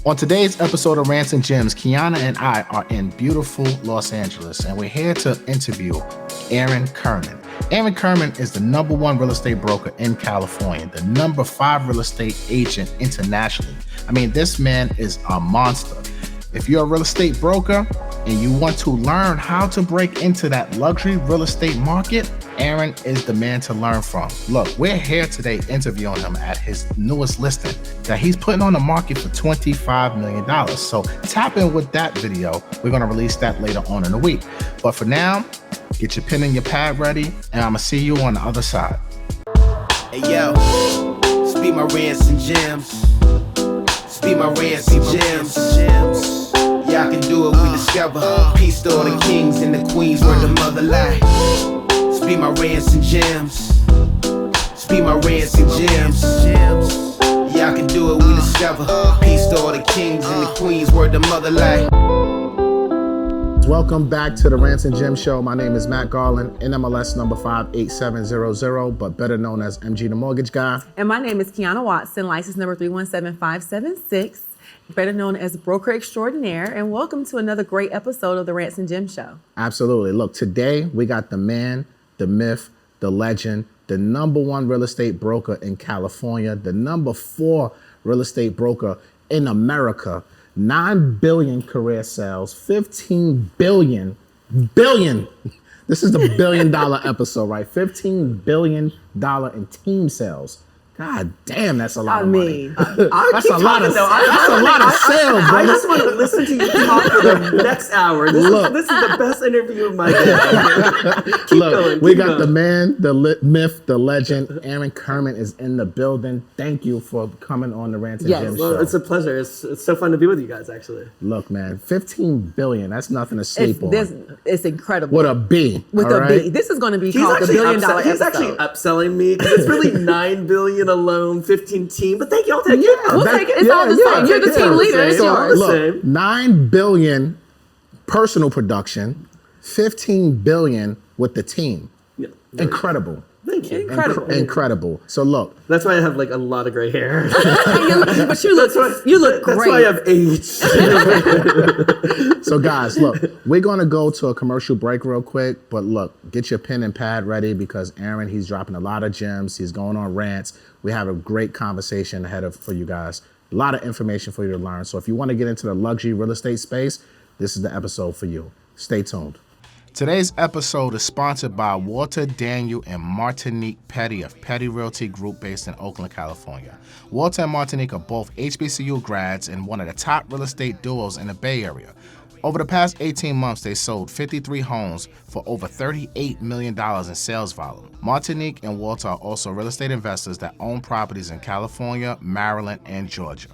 On today's episode of Rants and Gems, Quiana and I are in beautiful Los Angeles, and we're here to interview Aaron Kirman. Aaron Kirman is the #1 real estate broker in California, the #5 real estate agent internationally. I mean, this man is a monster. If you're a real estate broker and you want to learn how to break into that luxury real estate market, Aaron is the man to learn from. Look, we're here today interviewing him at his newest listing that he's putting on the market for $25 million. So tap in with that video. We're going to release that later on in the week. But for now, get your pen and your pad ready, and I'm going to see you on the other side. Hey yo, speak my rants and gems. Speak my rants and gems. Y'all can do it, we discover. Peace to all the kings and the queens where the mother lie. Speak my rants and gems. Speak my rants and gems. Y'all can do it, we discover. Peace to all the kings and the queens where the mother lie. Welcome back to the Rants and Gem Show. My name is Matt Garland, NMLS number 58700, but better known as MG the Mortgage Guy. And my name is Quiana Watson, license number 317576, better known as Broker Extraordinaire. And welcome to another great episode of the Rants and Gem Show. Absolutely. Look, today we got the man, the myth, the legend, the #1 real estate broker in California, the #4 real estate broker in America, 9 billion career sales, 15 billion. This is the $1 billion episode, right? $15 billion in team sales. God damn, that's a lot of money. That's a lot of sales, bro. I just want to listen to you talk for the next hour. This is the best interview of my day. Keep going. We got the man, the myth, the legend. Aaron Kirman is in the building. Thank you for coming on the Rant and Gem Show. It's a pleasure. It's so fun to be with you guys, actually. Look, man, 15 billion. That's nothing to sleep on. It's incredible. With a B. With a B. This is going to be called the $1 billion episode. He's actually upselling me because it's really 9 billion alone, 15 team. But thank you. I'll take it. We'll take it. It's all the same. You're the team leader. It's yours. Look, 9 billion personal production, 15 billion with the team. Yeah, incredible. Thank you. Incredible. So look. That's why I have like a lot of gray hair. But you look great. That's why I have age. So guys, look, we're going to go to a commercial break real quick, but look, get your pen and pad ready because Aaron, he's dropping a lot of gems. He's going on rants. We have a great conversation ahead for you guys. A lot of information for you to learn. So if you want to get into the luxury real estate space, this is the episode for you. Stay tuned. Today's episode is sponsored by Walter, Daniel, and Martinique Petty of Petty Realty Group based in Oakland, California. Walter and Martinique are both HBCU grads and one of the top real estate duos in the Bay Area. Over the past 18 months, they sold 53 homes for over $38 million in sales volume. Martinique and Walter are also real estate investors that own properties in California, Maryland, and Georgia.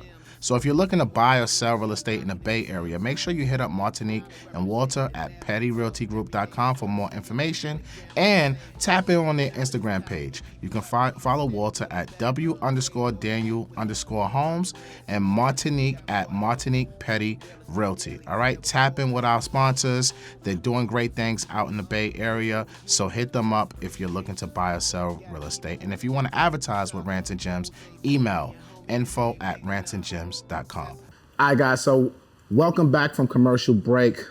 So if you're looking to buy or sell real estate in the Bay Area, make sure you hit up Martinique and Walter at pettyrealtygroup.com for more information and tap in on their Instagram page. You can follow Walter at W_Daniel_Homes and Martinique at Martinique Petty Realty. All right, tap in with our sponsors. They're doing great things out in the Bay Area, so hit them up if you're looking to buy or sell real estate. And if you want to advertise with Rants and Gems, email info@rantsandgems.com. All right, guys, so welcome back from commercial break.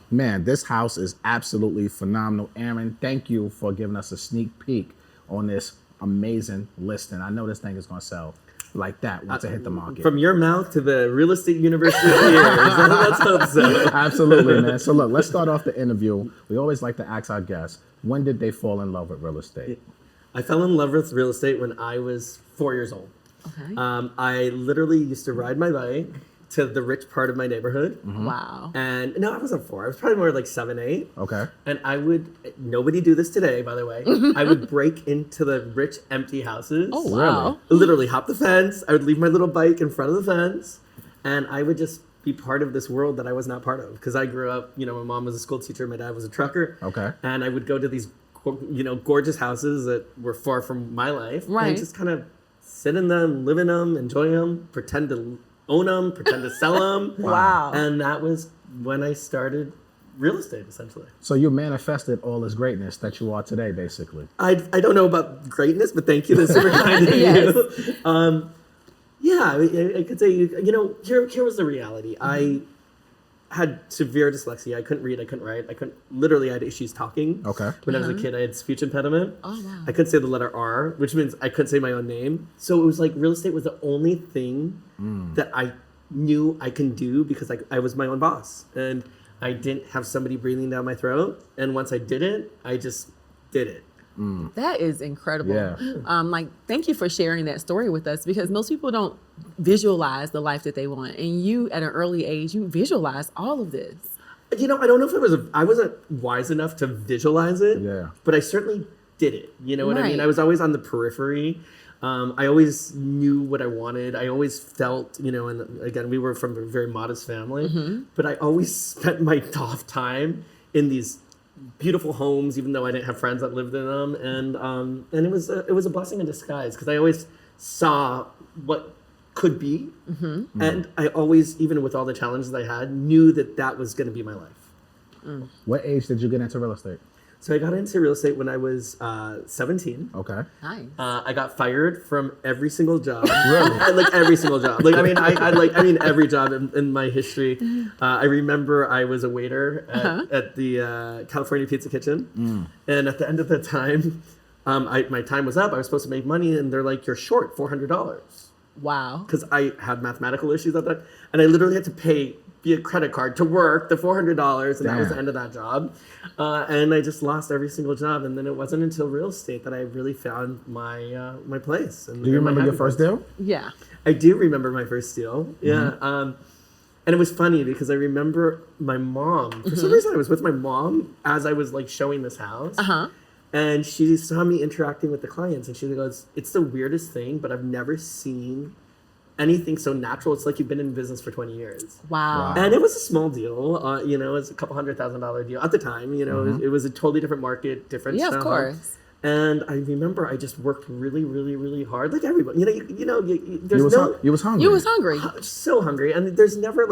Man, this house is absolutely phenomenal. Aaron, thank you for giving us a sneak peek on this amazing listing. I know this thing is going to sell like that once it hit the market. From your mouth to the real estate university of ears. Let's hope so. Absolutely, man. So look, let's start off the interview. We always like to ask our guests, when did they fall in love with real estate? I fell in love with real estate when I was 4 years old. Okay. I literally used to ride my bike to the rich part of my neighborhood. Mm-hmm. Wow. And no, I wasn't 4. I was probably more like 7, 8. Okay. And I would, nobody do this today, by the way. I would break into the rich, empty houses. Oh, wow. Really? Literally hop the fence. I would leave my little bike in front of the fence. And I would just be part of this world that I was not part of. Because I grew up, my mom was a school teacher, my dad was a trucker. Okay. And I would go to these, gorgeous houses that were far from my life. Right. And just kind of sit in them, live in them, enjoy them, pretend to own them, pretend to sell them. Wow. And that was when I started real estate, essentially. So you manifested all this greatness that you are today, basically. I don't know about greatness, but thank you. That's super kind of Yes. you. Yeah, I could say, here was the reality. I had severe dyslexia. I couldn't read, I couldn't write, I had issues talking. Okay. When I was a kid, I had speech impediment. Oh, wow. I couldn't say the letter R, which means I couldn't say my own name. So it was like real estate was the only thing that I knew I can do because I was my own boss. And I didn't have somebody breathing down my throat. And once I did it, I just did it. That is incredible. Yeah. Thank you for sharing that story with us, because most people don't visualize the life that they want. And you, at an early age, you visualize all of this. I don't know if I wasn't wise enough to visualize it, but I certainly did it. You know what I mean? I was always on the periphery. I always knew what I wanted. I always felt, and again, we were from a very modest family, but I always spent my off time in these beautiful homes, even though I didn't have friends that lived in them, and it was a blessing in disguise, because I always saw what could be, and I always, even with all the challenges I had, knew that was going to be my life. What age did you get into real estate? So I got into real estate when I was 17. Okay. Nice. I got fired from every single job. Really? Like every single job. Like I mean every job in my history. I remember I was a waiter at the California Pizza Kitchen, and at the end of the time, my time was up. I was supposed to make money, and they're like, "You're short $400." Wow. Because I had mathematical issues at that, and I literally had to pay via credit card to work the $400, and that was the end of that job. And I just lost every single job, and then it wasn't until real estate that I really found my place. And Do you remember your first deal? Yeah. I do remember my first deal. Yeah. And it was funny because I remember my mom. For some reason, I was with my mom as I was like showing this house. And she saw me interacting with the clients, and she goes, "It's the weirdest thing, but I've never seen anything so natural. It's like you've been in business for 20 years. Wow. And it was a small deal. It was a couple $100,000 deal at the time. It was a totally different market, different Yeah, style. of course. And I remember I just worked really, really, really hard, like everybody. You was hungry. You was hungry. So hungry, and there's never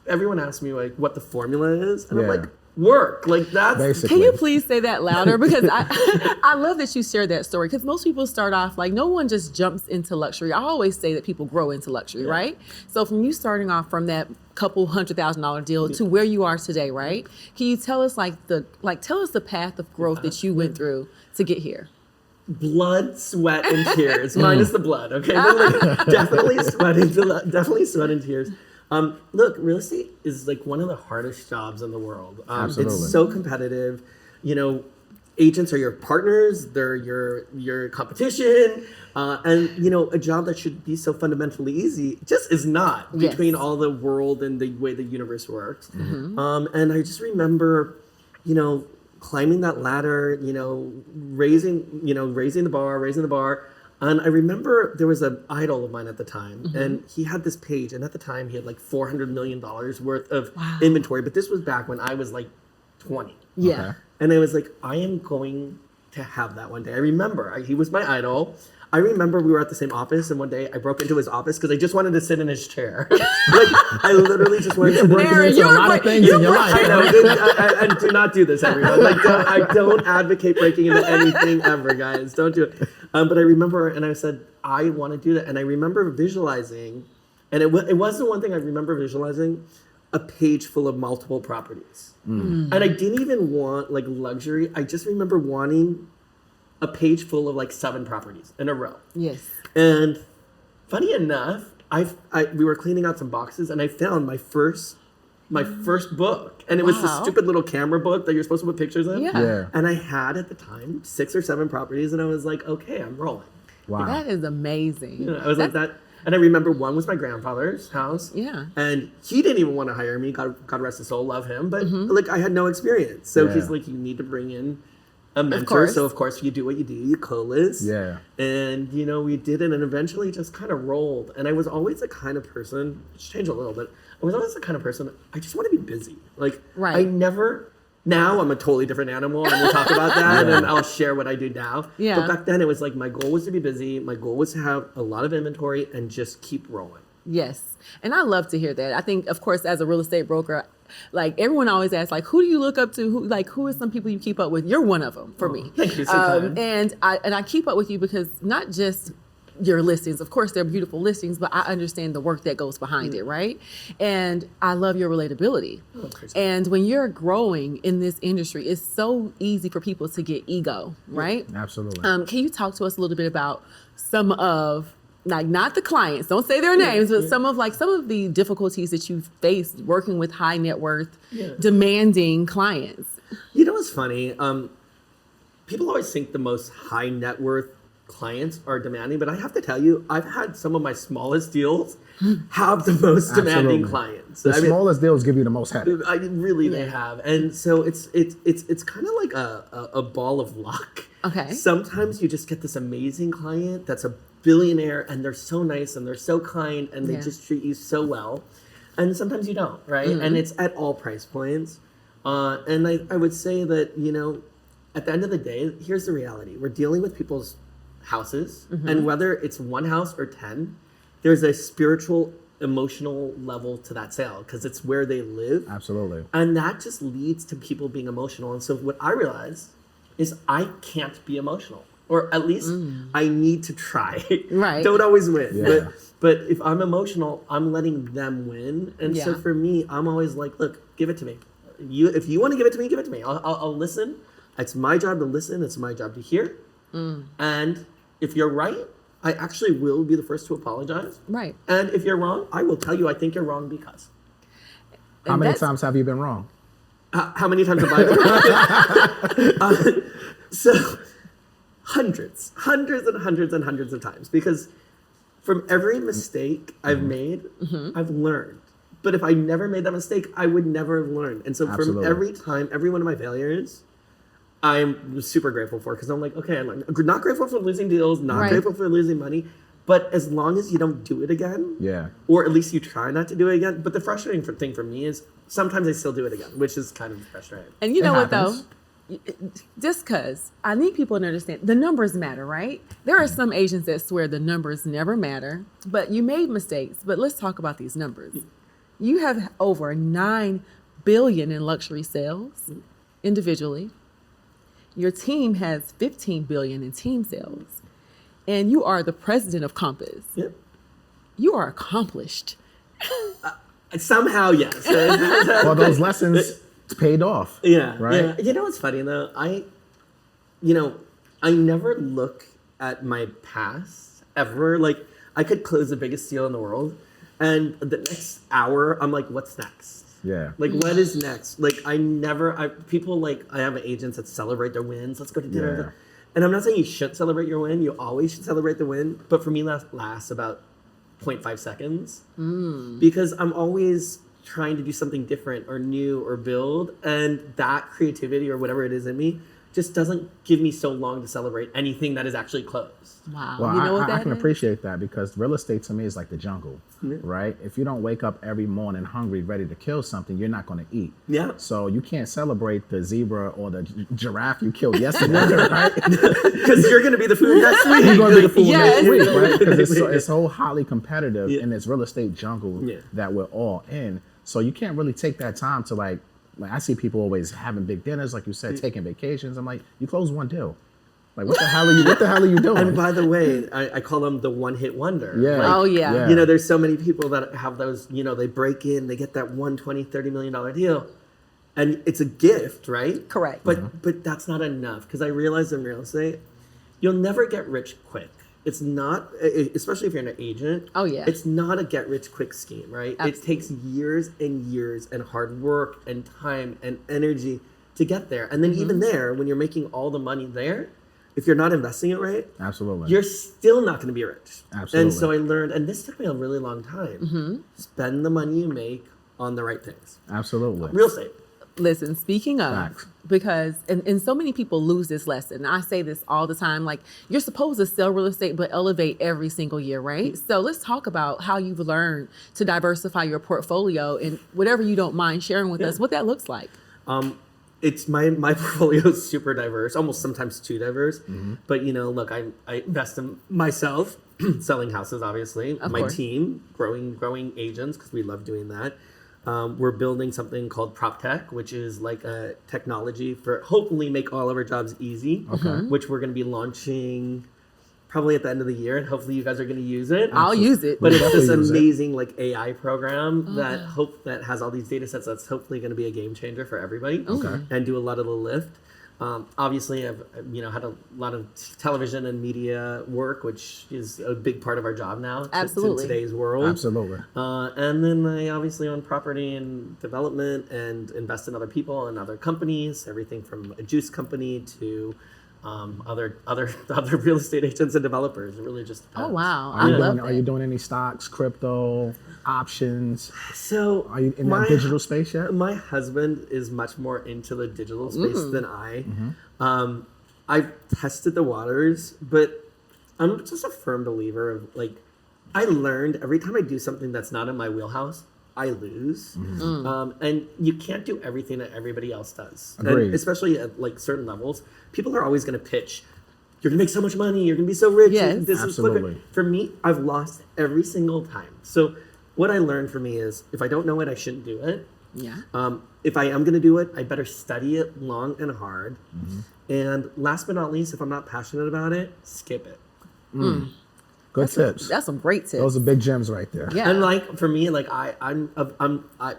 everyone asks me what the formula is, and I'm Yeah. like, work, that's Basically. Can you please say that louder? Because I love that you shared that story, because most people start off no one just jumps into luxury. I always say that people grow into luxury, right? So from you starting off from that couple $100,000 deal to where you are today, right? Can you tell us tell us the path of growth that you went through to get here? Blood, sweat, and tears. Minus the blood, okay? But definitely sweat and tears. Look, real estate is one of the hardest jobs in the world. Absolutely. It's so competitive. Agents are your partners. They're your competition. And a job that should be so fundamentally easy just is not, between all the world and the way the universe works. And I just remember, climbing that ladder, raising the bar. And I remember there was an idol of mine at the time, and he had this page, and at the time he had $400 million worth of inventory, but this was back when I was 20. Yeah. Okay. And I was like, I am going to have that one day. I remember he was my idol. I remember we were at the same office, and one day I broke into his office because I just wanted to sit in his chair. I literally just wanted to sit Aaron, into a lot of things in your life. I know, and do not do this, everyone. I don't advocate breaking into anything ever, guys. Don't do it. But I remember, and I said, I want to do that. And I remember visualizing, and it was the one thing I remember visualizing, a page full of multiple properties. And I didn't even want luxury. I just remember wanting a page full of 7 properties in a row. Yes. And funny enough, we were cleaning out some boxes, and I found my first book, and it was this stupid little camera book that you're supposed to put pictures in. Yeah. And I had at the time 6 or 7 properties, and I was like, okay, I'm rolling. Wow. That is amazing. I was like that. And I remember one was my grandfather's house. Yeah. And he didn't even want to hire me. God rest his soul, love him. But I had no experience. So he's like, you need to bring in a mentor. So of course you do what you do. You co-list. Yeah. And we did it, and eventually just kind of rolled. And I was always the kind of person, it's changed a little bit. I was always the kind of person, I just want to be busy. Right. I never. Now I'm a totally different animal, and we'll talk about that, and I'll share what I do now. Yeah. But back then, it was my goal was to be busy. My goal was to have a lot of inventory and just keep rolling. Yes. And I love to hear that. I think, of course, as a real estate broker, everyone always asks, who do you look up to? Who are some people you keep up with? You're one of them for me. Thank you so kind. And I keep up with you because not just your listings. Of course, they're beautiful listings, but I understand the work that goes behind it, right? And I love your relatability. And when you're growing in this industry, it's so easy for people to get ego, right? Absolutely. Can you talk to us a little bit about some of, like, not the clients, don't say their names, but some of the difficulties that you've faced working with high net worth, demanding clients? You know what's funny? People always think the most high net worth clients are demanding, but I have to tell you, I've had some of my smallest deals have the most demanding clients. The smallest deals give you the most headache. They have. And so it's kind of like a ball of luck. Okay. Sometimes you just get this amazing client that's a billionaire and they're so nice and they're so kind and they just treat you so well. And sometimes you don't, right? And it's at all price points. And I would say that, you know, at the end of the day, here's the reality. We're dealing with people's houses, and whether it's one house or 10, there's a spiritual, emotional level to that sale because it's where they live. Absolutely. And that just leads to people being emotional. And so what I realized is I can't be emotional, or at least I need to try. Right. Don't always win. Yeah. But if I'm emotional, I'm letting them win. And so for me, I'm always like, look, give it to me. If you want to give it to me, give it to me. I'll listen. It's my job to listen. It's my job to hear. And if you're right, I actually will be the first to apologize. Right. And if you're wrong, I will tell you I think you're wrong because. How many times have you been wrong? How many times have I been wrong? So hundreds of times, because from every mistake I've made, I've learned. But if I never made that mistake, I would never have learned. And so from every time, every one of my failures, I'm super grateful for, because I'm like, okay, I'm not grateful for losing deals, not grateful for losing money, but as long as you don't do it again, or at least you try not to do it again. But the frustrating thing for me is sometimes I still do it again, which is kind of frustrating. And you know what though? Just because I need people to understand the numbers matter, right? There are some agents that swear the numbers never matter, but you made mistakes. But let's talk about these numbers. You have over 9 billion in luxury sales individually. Your team has 15 billion in team sales, and you are the president of Compass. Yep. You are accomplished. Somehow, yes. Well, those lessons paid off. Yeah. Right. Yeah. You know what's funny though? I never look at my past ever. Like, I could close the biggest deal in the world, and the next hour I'm like, what's next? Yeah. Like, what is next? Like, I have agents that celebrate their wins. Let's go to dinner. Yeah. And I'm not saying you shouldn't celebrate your win. You always should celebrate the win. But for me, that lasts about 0.5 seconds. Because I'm always trying to do something different or new or build. And that creativity or whatever it is in me just doesn't give me so long to celebrate anything that is actually closed. Wow. Well, you know what I can appreciate that, because real estate to me is like the jungle, right? If you don't wake up every morning hungry, ready to kill something, you're not going to eat. Yeah. So you can't celebrate the zebra or the giraffe you killed yesterday, right? Because you're going to be the food next week. You're going to be the food next week, right? Because it's so highly competitive in this real estate jungle that we're all in. So you can't really take that time to like I see people always having big dinners, like you said, taking vacations. I'm like, you close one deal. Like, what the hell are you doing? And by the way, I call them the one-hit wonder. Yeah. Like, yeah. You know, there's so many people that have those, you know, they break in, they get that $120-$30 million deal. And it's a gift, right? Correct. But that's not enough, because I realize in real estate, you'll never get rich quick. It's not, especially if you're an agent. Oh, yeah. It's not a get-rich-quick scheme, right? Absolutely. It takes years and years and hard work and time and energy to get there. And then even there, when you're making all the money there, if you're not investing it right, absolutely, you're still not going to be rich. Absolutely. And so I learned, and this took me a really long time, spend the money you make on the right things. Absolutely. Real estate. Listen, speaking of, because, and so many people lose this lesson. I say this all the time, like, you're supposed to sell real estate, but elevate every single year, right? So let's talk about how you've learned to diversify your portfolio, and whatever you don't mind sharing with us, what that looks like. It's my portfolio is super diverse, almost sometimes too diverse. But, you know, look, I invest in myself, selling houses, obviously. Of my course. team, growing agents, because we love doing that. We're building something called PropTech, which is like a technology for hopefully make all of our jobs easy, which we're going to be launching probably at the end of the year, and hopefully you guys are going to use it. I'll use it. But it's We'll this definitely use it. amazing like AI program that has all these data sets that's hopefully going to be a game changer for everybody. Okay. And do a lot of the lift. Obviously, I've had a lot of television and media work, which is a big part of our job now. Absolutely. In today's world. Absolutely. And then I obviously own property and development and invest in other people and other companies, everything from a juice company to other real estate agents and developers. It really just depends. Oh, wow. Are you, I love doing, are you that. doing any stocks, crypto, options? So Are you in that digital space yet? My husband is much more into the digital space than I. Mm-hmm. I've tested the waters, but I'm just a firm believer of like, I learned every time I do something that's not in my wheelhouse, I lose. Mm-hmm. And you can't do everything that everybody else does. Agreed. And especially at like certain levels, people are always going to pitch, you're going to make so much money, you're going to be so rich. Yes. This Absolutely. Is for me, I've lost every single time. So what I learned for me is if I don't know it, I shouldn't do it. Yeah. If I am going to do it, I better study it long and hard. And last but not least, if I'm not passionate about it, skip it. Good tips. That's some great tips. Those are big gems right there. Yeah. And like for me, like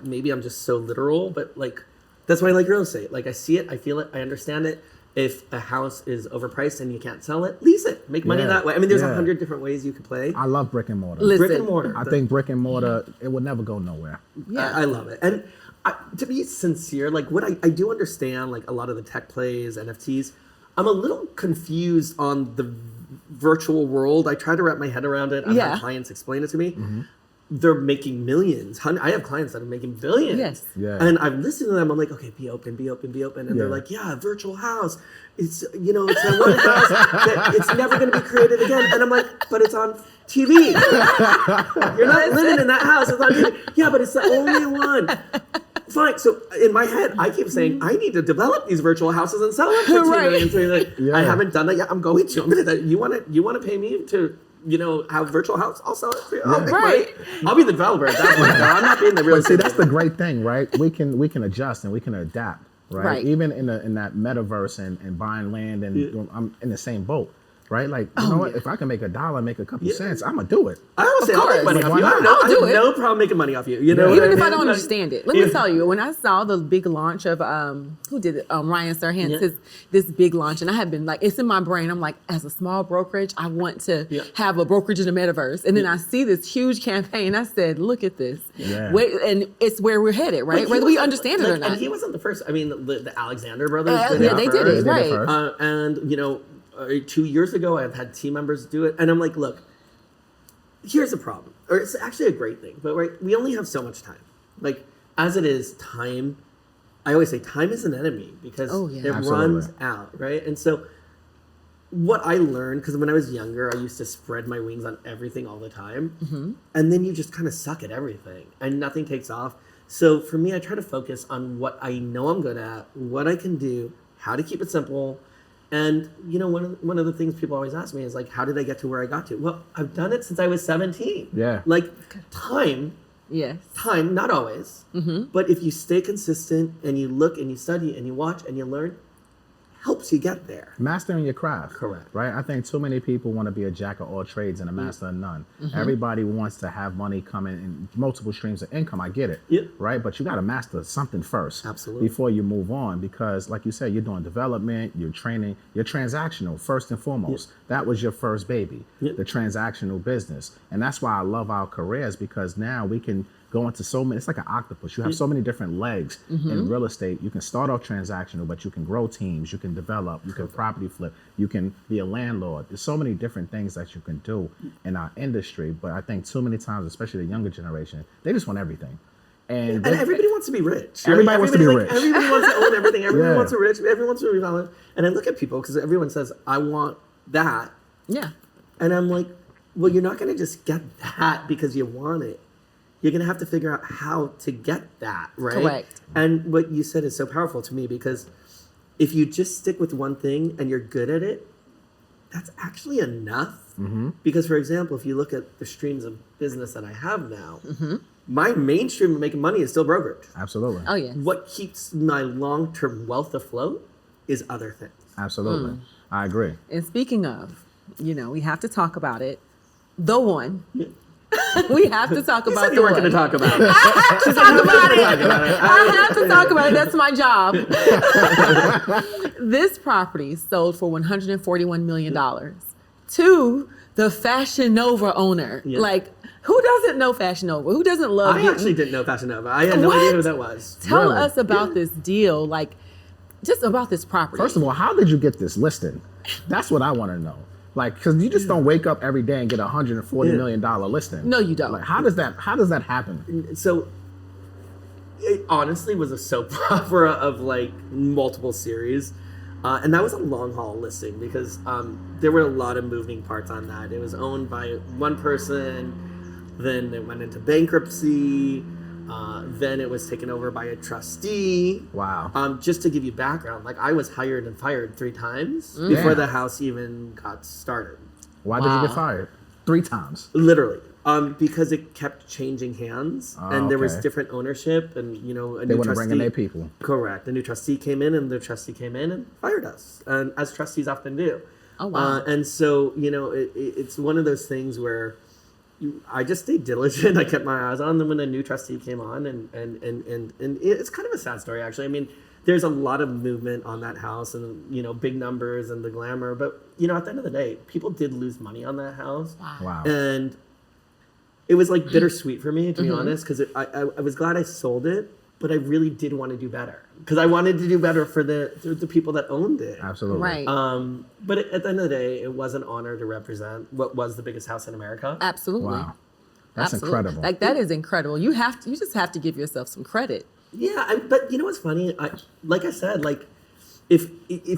maybe I'm just so literal, but like that's why I like real estate. Like I see it, I feel it, I understand it. If a house is overpriced and you can't sell it, lease it. Make money Yeah. that way. I mean, there's Yeah. 100 different ways you could play. I love brick and mortar. Listen. Brick and mortar. I think brick and mortar, it would never go nowhere. Yeah. I love it. And to be sincere, like what I do understand, like a lot of the tech plays, NFTs, I'm a little confused on the virtual world. I try to wrap my head around it. I've Yeah. had clients explain it to me. They're making millions. I have clients that are making billions. Yes. Yeah. And I've listened to them. I'm like, okay, be open, be open, be open. And they're Yeah. like, yeah, virtual house. It's, it's that one house that it's never going to be created again. And I'm like, but it's on TV. You're not living in that house. It's on TV. Yeah, but it's the only one. Fine. So in my head, I keep saying, I need to develop these virtual houses and sell them for $2 Right. million. So you're like, Yeah. I haven't done that yet. I'm going to. You want to pay me to, have virtual house? I'll sell it for you. I'll make Right. money. I'll be the developer at that point. though. I'm not being the real But see, estate that's the great thing, right? We can adjust and we can adapt, right? Right. Even in that metaverse and buying land, and I'm in the same boat, right? Like, you know what? yeah. If I can make $1, make a couple cents, I'm gonna do it. I don't say I'll make course. money Like, off why you. I not? have I'll do it. no problem making money off you. Even if I don't Like, understand it. Let me tell you, when I saw the big launch of who did it? Ryan Serhant, Yeah. this big launch, and I have been like, it's in my brain. I'm like, as a small brokerage, I want to Yeah. have a brokerage in the metaverse. And then I see this huge campaign. I said, look at this. Yeah. Wait, and it's where we're headed, right? Like, he Whether we wasn't- understand it or not. And he wasn't the first. I mean, the Alexander brothers. Yeah, did yeah, it they did first. it, right. first. And 2 years ago, I've had team members do it, and I'm like, look, here's the problem, or it's actually a great thing, but right, we only have so much time. Like as it is, time. I always say time is an enemy because Oh, yeah. it Absolutely. runs out, right? And so, what I learned, because when I was younger, I used to spread my wings on everything all the time, and then you just kind of suck at everything, and nothing takes off. So for me, I try to focus on what I know I'm good at, what I can do, how to keep it simple. And one of the things people always ask me is like, how did I get to where I got to? Well, I've done it since I was 17. Yeah. Like time, Yes. not always, but if you stay consistent and you look and you study and you watch and you learn, helps you get there. Mastering your craft. Correct. Right? I think too many people want to be a jack of all trades and a master of none. Everybody wants to have money coming in multiple streams of income. I get it. Yeah. Right? But you got to master something first. Absolutely. Before you move on, because like you said, you're doing development, you're training, you're transactional first and foremost. That was your first baby, the transactional business. And that's why I love our careers, because now we can go into so many, it's like an octopus. You have so many different legs in real estate. You can start off transactional, but you can grow teams, you can develop, you can property flip, you can be a landlord. There's so many different things that you can do in our industry. But I think too many times, especially the younger generation, they just want everything. And everybody wants to be rich. Everybody wants to be Everybody's rich. Everybody wants to own everything. Everyone Yeah. wants to be rich. Everyone wants to be valid. And I look at people because everyone says, I want that. Yeah. And I'm like, well, you're not going to just get that because you want it. You're going to have to figure out how to get that, right? Correct. And what you said is so powerful to me, because if you just stick with one thing and you're good at it, that's actually enough. Because, for example, if you look at the streams of business that I have now, my main stream of making money is still brokerage. Absolutely. Oh, yes. What keeps my long-term wealth afloat is other things. Absolutely. I agree. And speaking of, we have to talk about it. The one. We have to talk You about said you weren't going to talk about it. I have to talk about it. I have to talk about it. That's my job. This property sold for $141 million to the Fashionova owner. Yeah. Like, who doesn't know Fashionova? Who doesn't love I actually didn't know Fashionova. I had no idea who that was. Tell Really? us about this deal, like, just about this property. First of all, how did you get this listing? That's what I want to know. Like, because you just don't wake up every day and get $140 million listing. No, you don't. Like, how does that happen? So it honestly was a soap opera of like multiple series. And that was a long haul listing because there were a lot of moving parts on that. It was owned by one person, then it went into bankruptcy, then it was taken over by a trustee. Wow. Just to give you background, like I was hired and fired 3 times before the house even got started. Why did you get fired? 3 times. Literally. Because it kept changing hands and there was okay. different ownership and, a They new want to trustee. bring in their people. Correct. A new trustee came in and the trustee came in and fired us, and as trustees often do. Oh, wow. And so, it's one of those things where I just stayed diligent. I kept my eyes on them when a new trustee came on, and it's kind of a sad story, actually. I mean, there's a lot of movement on that house and, big numbers and the glamour. But, at the end of the day, people did lose money on that house. Wow. And it was like bittersweet for me, to be honest, because I was glad I sold it, but I really did want to do better because I wanted to do better for the people that owned it. Absolutely. Right. But at the end of the day, it was an honor to represent what was the biggest house in America. Absolutely. Wow. That's Absolutely. incredible. Like, that is incredible. You just have to give yourself some credit. Yeah, but you know what's funny? Like I said, like if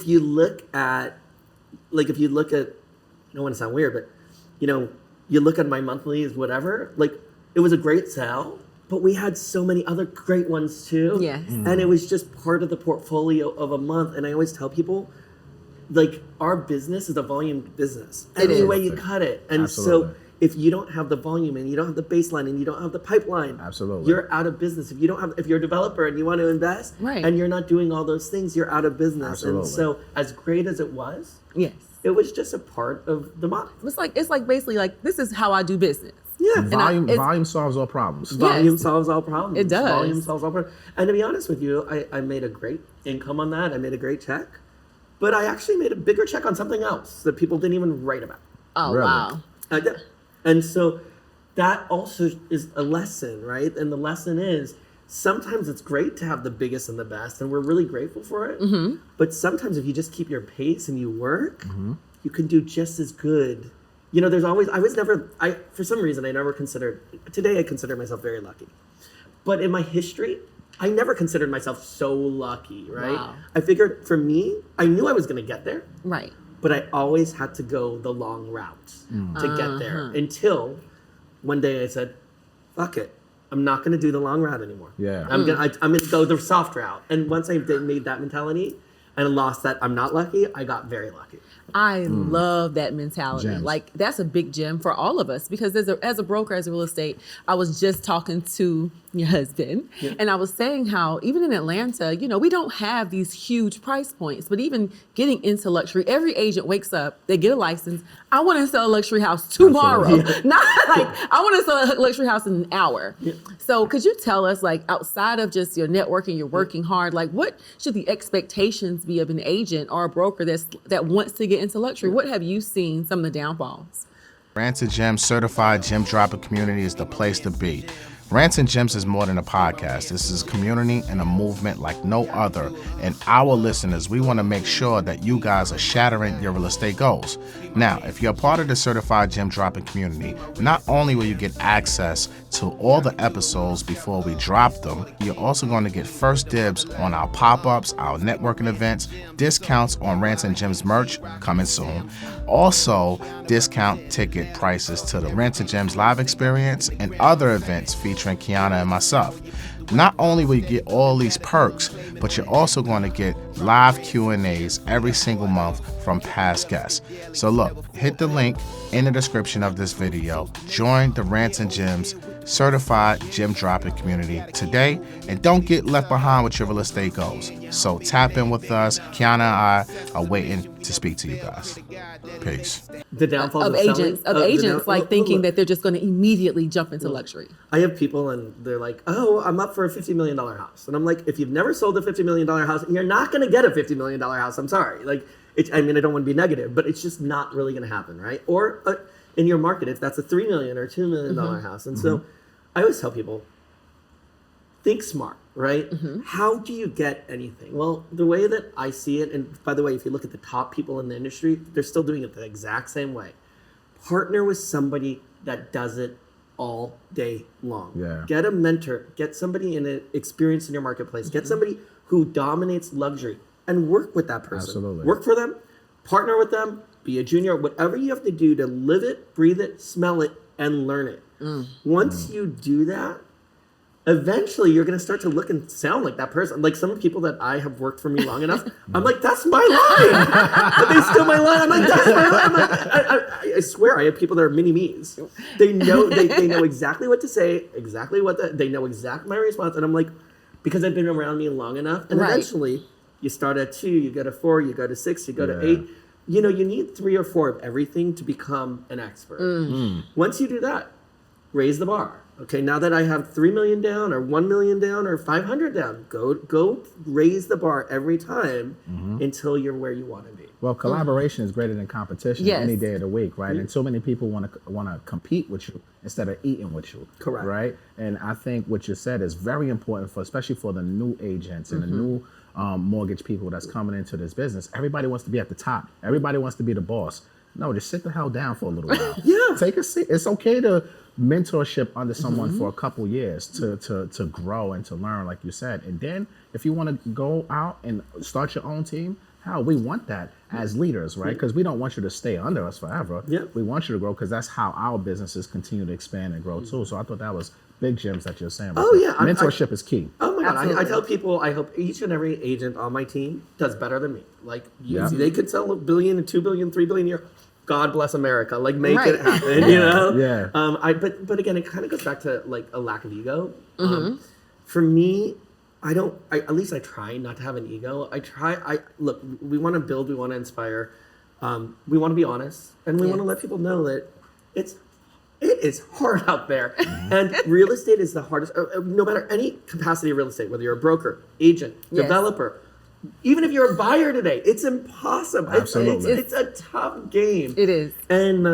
you look at, I don't want to sound weird, but you look at my monthlies, whatever, like it was a great sale, but we had so many other great ones too. Yes. And it was just part of the portfolio of a month. And I always tell people, like, our business is a volume business. Any is. way you cut it. And Absolutely. so if you don't have the volume and you don't have the baseline and you don't have the pipeline, Absolutely. you're out of business. If you're a developer and you want to invest Right. and you're not doing all those things, you're out of business. Absolutely. And so as great as it was, Yes. it was just a part of the model. It's like basically like, this is how I do business. Yeah. Volume solves all problems. Volume solves all problems. It does. Volume solves all problems. And to be honest with you, I made a great income on that. I made a great check. But I actually made a bigger check on something else that people didn't even write about. Oh, Really? wow. I did. And so that also is a lesson, right? And the lesson is sometimes it's great to have the biggest and the best, and we're really grateful for it. Mm-hmm. But sometimes if you just keep your pace and you work, you can do just as good. There's always, for some reason, I never considered, today I consider myself very lucky. But in my history, I never considered myself so lucky, right? Wow. I figured for me, I knew I was going to get there. Right. But I always had to go the long route to get there until one day I said, fuck it. I'm not going to do the long route anymore. Yeah. I'm going to go the soft route. And once I made that mentality and lost that I'm not lucky, I got very lucky. I love that mentality. Gems. Like, that's a big gem for all of us because as a broker, as a real estate, I was just talking to your husband and I was saying how even in Atlanta, we don't have these huge price points, but even getting into luxury, every agent wakes up, they get a license. I want to sell a luxury house tomorrow. Not like I want to sell a luxury house in an hour. Yeah. So could you tell us, like, outside of just your networking, you're working hard, like what should the expectations be of an agent or a broker that wants to get into luxury? What have you seen some of the downfalls? Rants and Gem certified gem dropper community is the place to be. Rants and Gems is more than a podcast. This is a community and a movement like no other. And our listeners, we want to make sure that you guys are shattering your real estate goals. Now, if you're a part of the certified gem dropping community, not only will you get access to all the episodes before we drop them, you're also going to get first dibs on our pop-ups, our networking events, discounts on Rants and Gems merch coming soon. Also, discount ticket prices to the Rants and Gems live experience and other events featuring Quiana and myself. Not only will you get all these perks, but you're also going to get live Q&As every single month from past guests. So look, hit the link in the description of this video. Join the Rants and Gems certified gem dropping community today, and don't get left behind with your real estate goals. So tap in with us. Quiana and I are waiting to speak to you guys. Peace. The downfall of agents thinking that they're just going to immediately jump into luxury. I have people and they're like, oh, I'm up for a $50 million house. And I'm like, if you've never sold a $50 million house, you're not going to get a $50 million house. I'm sorry. Like, I don't want to be negative, but it's just not really going to happen, right? Or in your market, if that's a $3 million or $2 million house. And so I always tell people, think smart, right? How do you get anything? Well, the way that I see it, and by the way, if you look at the top people in the industry, they're still doing it the exact same way. Partner with somebody that does it all day long. Yeah. Get a mentor, get somebody in an experience in your marketplace, get somebody who dominates luxury and work with that person. Absolutely. Work for them, partner with them, be a junior, whatever you have to do to live it, breathe it, smell it, and learn it. Once you do that, eventually you're going to start to look and sound like that person. Like some people that I have worked for me long enough, I'm like, that's my line. But they steal my line. I'm like, that's my line. I'm like, I swear I have people that are mini me's. They know they know exactly what to say, exactly they know exactly my response. And I'm like, because they've been around me long enough. And eventually you start at 2, you go to 4, you go to 6, you go to 8. You know, you need 3 or 4 of everything to become an expert. Once you do that, raise the bar. Okay, now that I have 3 million down or 1 million down or 500 down, go raise the bar every time until you're where you want to be. Well, collaboration is greater than competition any day of the week, right? And so many people want to compete with you instead of eating with you. Correct. Right? And I think what you said is very important especially for the new agents and the new mortgage people that's coming into this business. Everybody wants to be at the top. Everybody wants to be the boss. No, just sit the hell down for a little while. Take a seat. It's okay to mentorship under someone for a couple years to grow and to learn, like you said. And then if you want to go out and start your own team, hell, we want that as leaders, right? Because we don't want you to stay under us forever. We want you to grow because that's how our businesses continue to expand and grow too. So I thought that was big gems that you're saying. Mentorship is key. Oh my God. I tell people, I hope each and every agent on my team does better than me. Like, they could sell $1 billion and $2 billion, $3 billion a year. God bless America. Like, make it happen, you know? But again, it kind of goes back to like a lack of ego. For me, at least I try not to have an ego. Look, we want to build, we want to inspire. We want to be honest, and we want to let people know that it is hard out there. And real estate is the hardest, no matter any capacity of real estate, whether you're a broker, agent, developer, even if you're a buyer today, it's impossible. Absolutely. It's a tough game. It is. And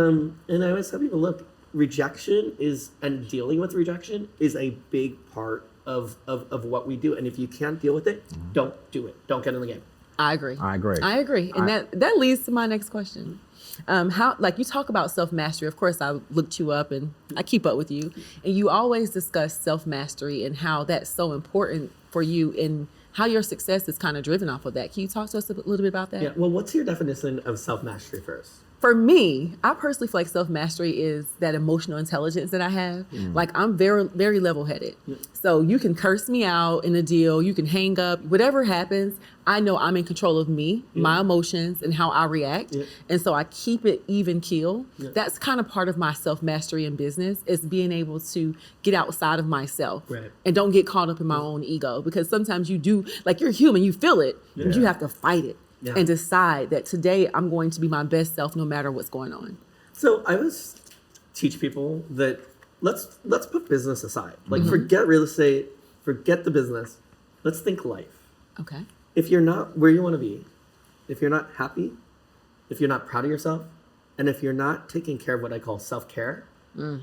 I always tell people, look, rejection and dealing with rejection is a big part of what we do. And if you can't deal with it, don't do it. Don't get in the game. I agree. And that leads to my next question. How, like, you talk about self-mastery. Of course, I looked you up and I keep up with you. And you always discuss self-mastery and how that's so important for you and how your success is kind of driven off of that. Can you talk to us a little bit about that? Yeah. Well, what's your definition of self-mastery first? For me, I personally feel like self-mastery is that emotional intelligence that I have. Like, I'm very, very level-headed. So you can curse me out in a deal, you can hang up, whatever happens, I know I'm in control of me, my emotions, and how I react. And so I keep it even keel. That's kind of part of my self-mastery in business, is being able to get outside of myself and don't get caught up in my own ego. Because sometimes you do, like, you're human, you feel it, but you have to fight it. And decide that today I'm going to be my best self no matter what's going on. So I always teach people that let's put business aside. Like, forget real estate, forget the business. Let's think life. Okay. If you're not where you want to be, if you're not happy, if you're not proud of yourself, and if you're not taking care of what I call self-care,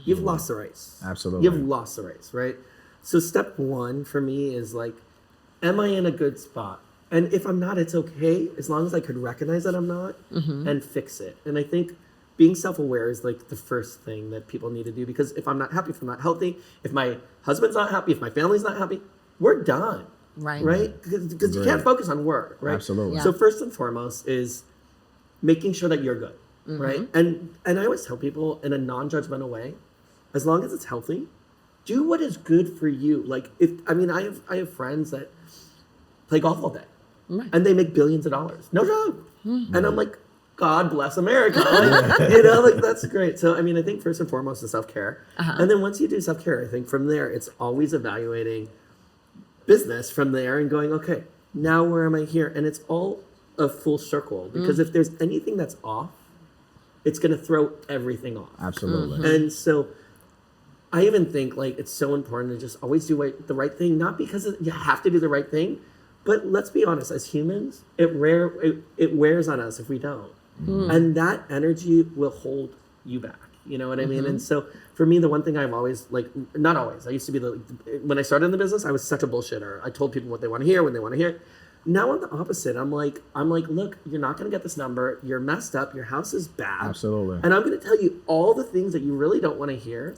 you've lost the race. Absolutely. You've lost the race, right? So step 1 for me is like, am I in a good spot? And if I'm not, it's okay, as long as I could recognize that I'm not and fix it. And I think being self-aware is like the first thing that people need to do, because if I'm not happy, if I'm not healthy, if my husband's not happy, if my family's not happy, we're done. Right? Because you can't focus on work, right? Absolutely. So first and foremost is making sure that you're good, right? And I always tell people in a non-judgmental way, as long as it's healthy, do what is good for you. Like, I have friends that play golf all day. And they make billions of dollars. No joke. And I'm like, God bless America. Like that's great. So, I mean, I think first and foremost is self-care. And then once you do self-care, I think from there, it's always evaluating business from there and going, okay, now where am I here? And it's all a full circle because if there's anything that's off, it's going to throw everything off. Absolutely. And so I even think like it's so important to just always do the right thing, not because you have to do the right thing, but let's be honest, as humans, it wears on us if we don't. And that energy will hold you back. You know what I mean? And so for me, the one thing I've always, like, not always, I used to be when I started in the business, I was such a bullshitter. I told people what they want to hear when they want to hear. Now I'm the opposite. I'm like, look, you're not going to get this number. You're messed up. Your house is bad. Absolutely. And I'm going to tell you all the things that you really don't want to hear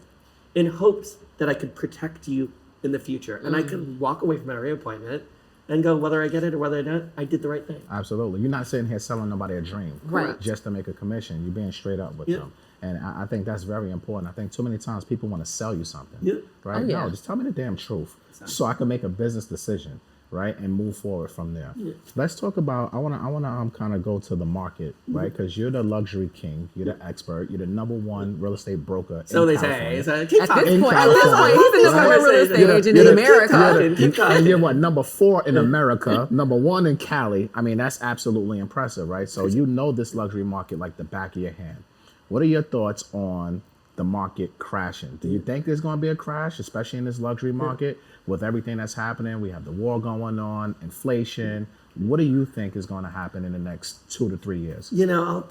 in hopes that I could protect you in the future. And I can walk away from every appointment and go, whether I get it or whether I don't, I did the right thing. Absolutely. You're not sitting here selling nobody a dream. Right. Just to make a commission. You're being straight up with them. And I think that's very important. I think too many times people want to sell you something. Right? No, just tell me the damn truth so I can make a business decision, right? And move forward from there. Let's talk about, I wanna kind of go to the market, right? Because you're the luxury king, you're the expert, you're the #1 real estate broker so in they California. say. At this point, he's the #1 real estate agent in America. And you're what, #4 in America, #1 in Cali. I mean, that's absolutely impressive, right? So you know this luxury market like the back of your hand. What are your thoughts on the market crashing? Do you think there's going to be a crash, especially in this luxury market with everything that's happening? We have the war going on, inflation. What do you think is going to happen in the next 2 to 3 years? You know,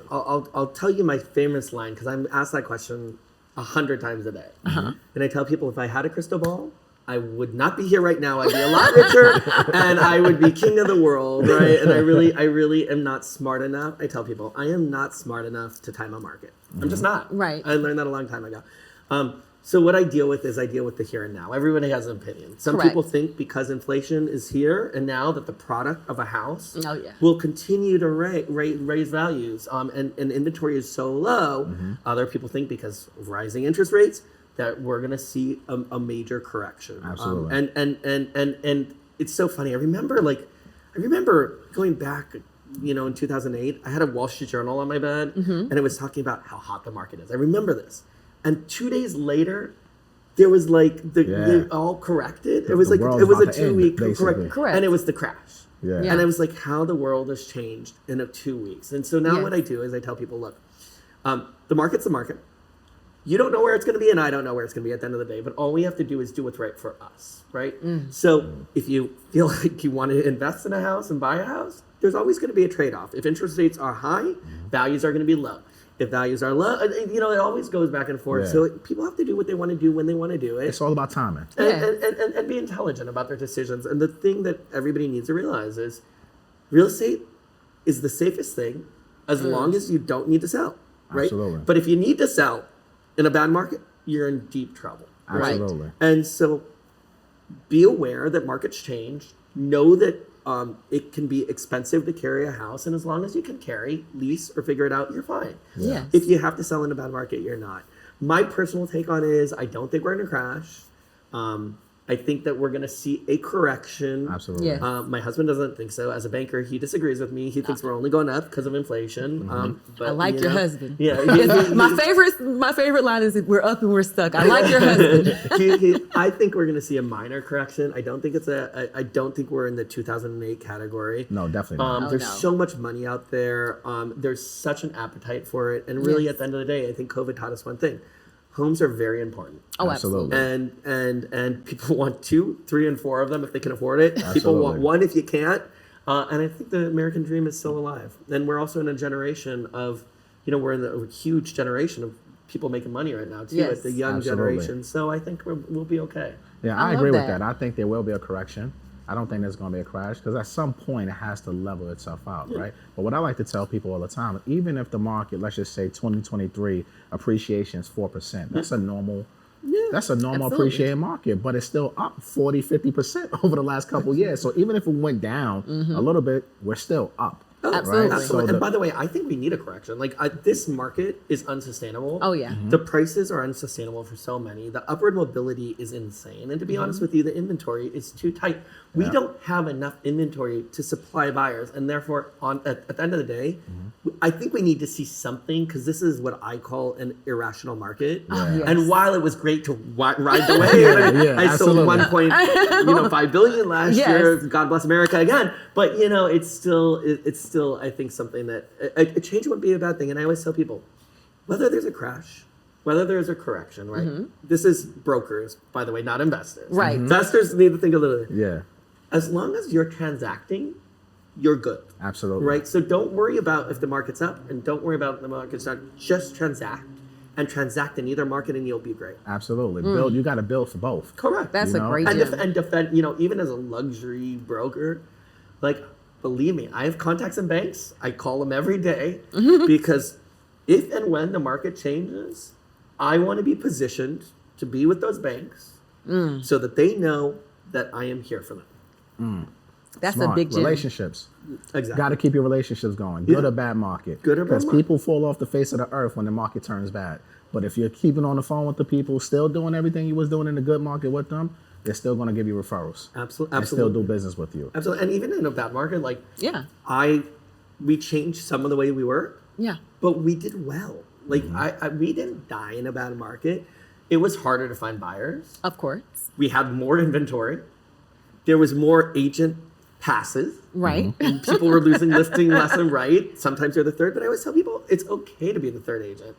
I'll tell you my famous line because I'm asked that question 100 times a day. And I tell people if I had a crystal ball, I would not be here right now. I'd be a lot richer and I would be king of the world, right? And I really am not smart enough. I tell people, I am not smart enough to time a market. I'm just not. Right. I learned that a long time ago. So what I deal with is I deal with the here and now. Everybody has an opinion. Some people think because inflation is here and now that the product of a house will continue to raise values and inventory is so low. Other people think because of rising interest rates that we're going to see a major correction. Absolutely. And it's so funny. I remember going back, you know, in 2008, I had a Wall Street Journal on my bed and it was talking about how hot the market is. I remember this. And 2 days later, there was like they all corrected. It was like it was a 2-week correct, and it was the crash. And it was like how the world has changed in 2 weeks. And so now what I do is I tell people, look, the market's the market. You don't know where it's going to be, and I don't know where it's going to be at the end of the day. But all we have to do is do what's right for us, right? So if you feel like you want to invest in a house and buy a house, there's always going to be a trade-off. If interest rates are high, values are going to be low. If values are low, you know, it always goes back and forth. So people have to do what they want to do when they want to do it. It's all about timing. And be intelligent about their decisions. And the thing that everybody needs to realize is real estate is the safest thing as long as you don't need to sell, right? Absolutely. But if you need to sell in a bad market, you're in deep trouble. Absolutely. Right? And so be aware that markets change. Know that it can be expensive to carry a house, and as long as you can carry, lease, or figure it out, you're fine. If you have to sell in a bad market, you're not. My personal take on it is I don't think we're going to crash. I think that we're going to see a correction. Absolutely. My husband doesn't think so. As a banker, he disagrees with me. He thinks we're only going up because of inflation. But, I like your husband. Yeah. my favorite line is we're up and we're stuck. I like your husband. I think we're going to see a minor correction. I don't think I don't think we're in the 2008 category. No, definitely not. There's so much money out there. There's such an appetite for it. And really, at the end of the day, I think COVID taught us one thing. Homes are very important. Oh, absolutely. And people want 2, 3, and 4 of them if they can afford it. Absolutely. People want 1 if you can't. And I think the American dream is still alive. And we're also in a generation of, you know, we're in a huge generation of people making money right now too, at the young generation. So I think we'll be okay. Yeah, I agree with that. I think there will be a correction. I don't think there's going to be a crash because at some point it has to level itself out, right? But what I like to tell people all the time, even if the market, let's just say 2023 appreciation is 4%, that's a normal appreciating market, but it's still up 40, 50% over the last couple of years. So even if it went down a little bit, we're still up. Oh, Absolutely. Right? Absolutely. So And by the way, I think we need a correction. Like this market is unsustainable. Oh, yeah. The prices are unsustainable for so many. The upward mobility is insane. And to be honest with you, the inventory is too tight. We don't have enough inventory to supply buyers. And therefore, at the end of the day, I think we need to see something, because this is what I call an irrational market. Yes. And while it was great to ride the wave, I sold absolutely. 1.5 billion last Yes. year. God bless America again. But it's still I think something that a change wouldn't be a bad thing. And I always tell people, whether there's a crash, whether there's a correction, right? This is brokers, by the way, not investors. Right. Investors need to think a little bit. Yeah, As long as you're transacting, you're good. absolutely. Right? So don't worry about if the market's up and don't worry about if the market's down. Just transact and transact in either market and you'll be great. Absolutely. Build. You got to build for both. Correct. That's You a know? great and, gem. and defend, even as a luxury broker, like, believe me, I have contacts in banks. I call them every day because if and when the market changes, I want to be positioned to be with those banks so that they know that I am here for them. That's Smart. a big gem. Relationships. Exactly. Got to keep your relationships going. Good Yeah. or bad market. Good or bad Because market. people fall off the face of the earth when the market turns bad. But if you're keeping on the phone with the people, still doing everything you was doing in the good market with them, they're still going to give you referrals. Absolutely. And still do business with you. Absolutely. And even in a bad market, like, Yeah. we changed some of the way we work, Yeah. but we did well. Like, we didn't die in a bad market. It was harder to find buyers. Of course. We had more inventory. There was more agent passes. Right. And people were losing listing left and right. Sometimes you're the third, but I always tell people it's okay to be the third agent.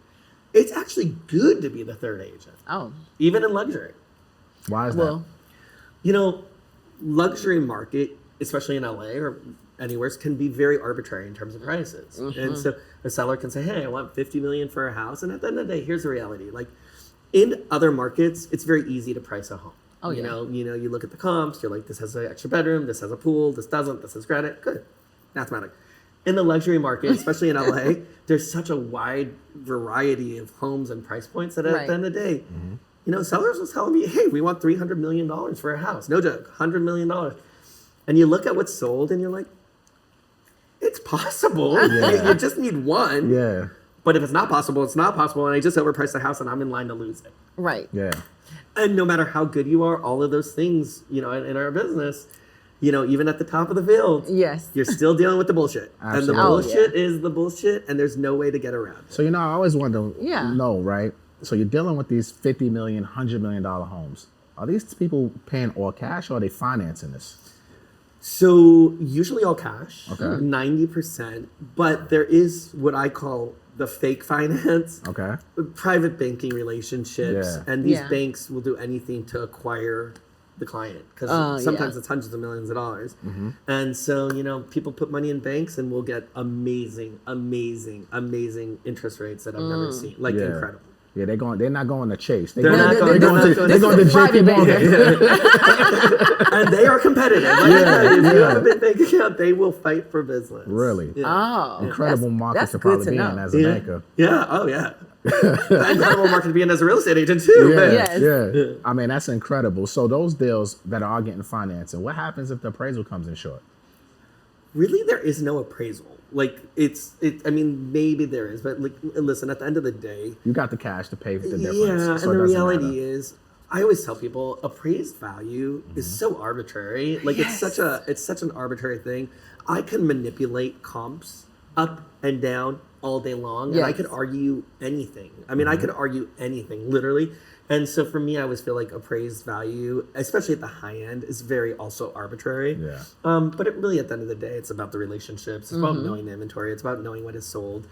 It's actually good to be the third agent, Oh. even in luxury. Why is Well, Luxury market, especially in LA or anywhere, can be very arbitrary in terms of prices. And so a seller can say, hey, I want 50 million for a house. And at the end of the day, here's the reality. Like, in other markets, it's very easy to price a home. Oh, yeah. You look at the comps, you're like, this has an extra bedroom, this has a pool, this doesn't, this has granite. Good. Mathematic. In the luxury market, especially in LA, there's such a wide variety of homes and price points that at Right. the end of the day, sellers was telling me, hey, we want $300 million for a house. No joke, $100 million. And you look at what's sold and you're like, it's possible. You just need one. Yeah. But if it's not possible, it's not possible. And I just overpriced the house and I'm in line to lose it. right. Yeah. And no matter how good you are, all of those things, in our business, even at the top of the field, Yes. you're still dealing with the bullshit. And the Absolutely. bullshit is the bullshit, and there's no way to get around it. So, I always wonder, Yeah. right? So you're dealing with these $50 million, $100 million homes. Are these people paying all cash or are they financing this? So usually all cash, Okay. 90%, but there is what I call the fake finance, Okay. private banking relationships, Yeah. and these Yeah. banks will do anything to acquire the client because sometimes yeah. it's hundreds of millions of dollars. And so, people put money in banks and we'll get amazing interest rates that I've never seen, like Yeah. incredible. Yeah, they're not going to Chase. They're not going they're going to Private JP bank. Morgan. And they are competitive. Like I said, if you have a big bank account, they will fight for business. Really? Yeah. Oh. Incredible that's- market that's to good probably to be know. in as a banker. Yeah. Oh, yeah. Incredible market to be in as a real estate agent too. Yeah, Yes. yeah. I mean, that's incredible. So those deals that are getting financing, what happens if the appraisal comes in short? Really, there is no appraisal. Like I mean, maybe there is, but like, listen, at the end of the day, You got the cash to pay for the difference. yeah. so And it the doesn't reality matter. is, I always tell people, appraised value is so arbitrary. Like it's such an arbitrary thing. I can manipulate comps up and down all day long, and I Yes. could argue anything. I mean, I could argue anything, literally. And so for me, I always feel like appraised value, especially at the high end, is very also arbitrary. Yeah. But it really, at the end of the day, it's about the relationships. It's about knowing the inventory. It's about knowing what is sold.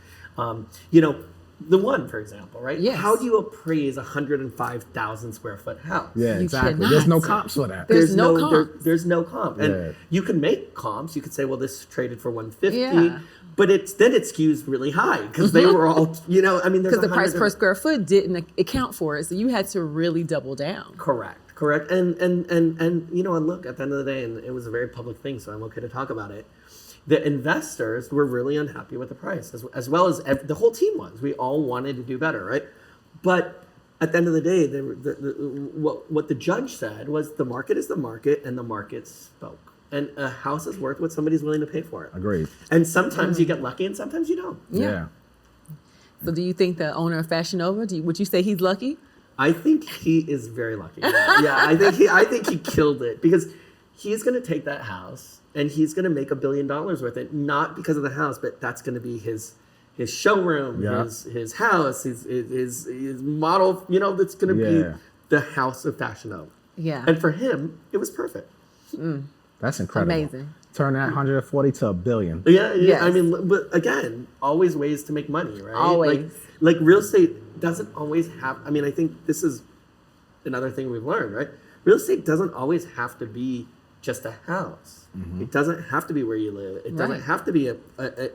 The one, for example, right? Yes. How do you appraise a 105,000 square foot house? Yeah, You exactly. cannot. There's no comps for that. There's no comp. There's no comp. And Yeah. you can make comps. You could say, well, this traded for 150. Yeah. But it skews really high because they were all, I mean, there's Because the price 100 per square foot didn't account for it, so you had to really double down. Correct. And look, at the end of the day, and it was a very public thing, so I'm okay to talk about it. The investors were really unhappy with the price, as well as the whole team was. We all wanted to do better, right? But at the end of the day, what the judge said was the market is the market, and the market spoke. And a house is worth what somebody's willing to pay for it. Agreed. And sometimes you get lucky and sometimes you don't. Yeah. So do you think the owner of Fashionova, would you say he's lucky? I think he is very lucky. Yeah, I think he killed it because he's going to take that house and he's going to make $1 billion with it, not because of the house, but that's going to be his showroom, his house, his model. You know, that's going to be the house of Fashionova. Yeah. And for him, it was perfect. That's incredible. Amazing. Turn that 140 to $1 billion. Yeah. Yes. I mean, but again, always ways to make money, right? Always. Like real estate doesn't always have. I mean, I think this is another thing we've learned, right? Real estate doesn't always have to be just a house. It doesn't have to be where you live. It doesn't have to be a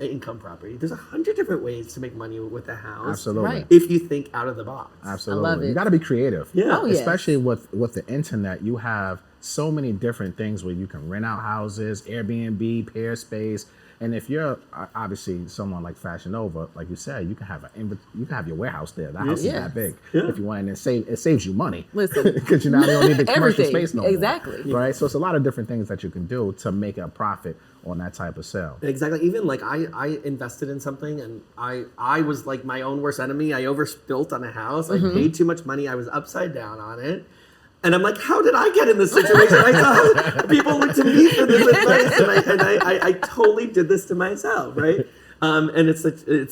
income property. There's 100 different ways to make money with a house. Absolutely. Right. If you think out of the box. Absolutely. I love it. You got to be creative. Yeah. Oh, yes. Especially with the internet, you have so many different things where you can rent out houses, Airbnb, pair space. And if you're obviously someone like Fashionova, like you said, you can have your warehouse there. That house is that big. Yeah. If you want, and it saves you money. Listen, because you now don't need the commercial space no more. Exactly. Right. So it's a lot of different things that you can do to make a profit on that type of sale. Exactly. Even like I invested in something and I was like my own worst enemy. I overbuilt on a house. I paid too much money. I was upside down on it. And I'm like, how did I get in this situation? I saw people look to me for this advice, and I totally did this to myself, right? And it's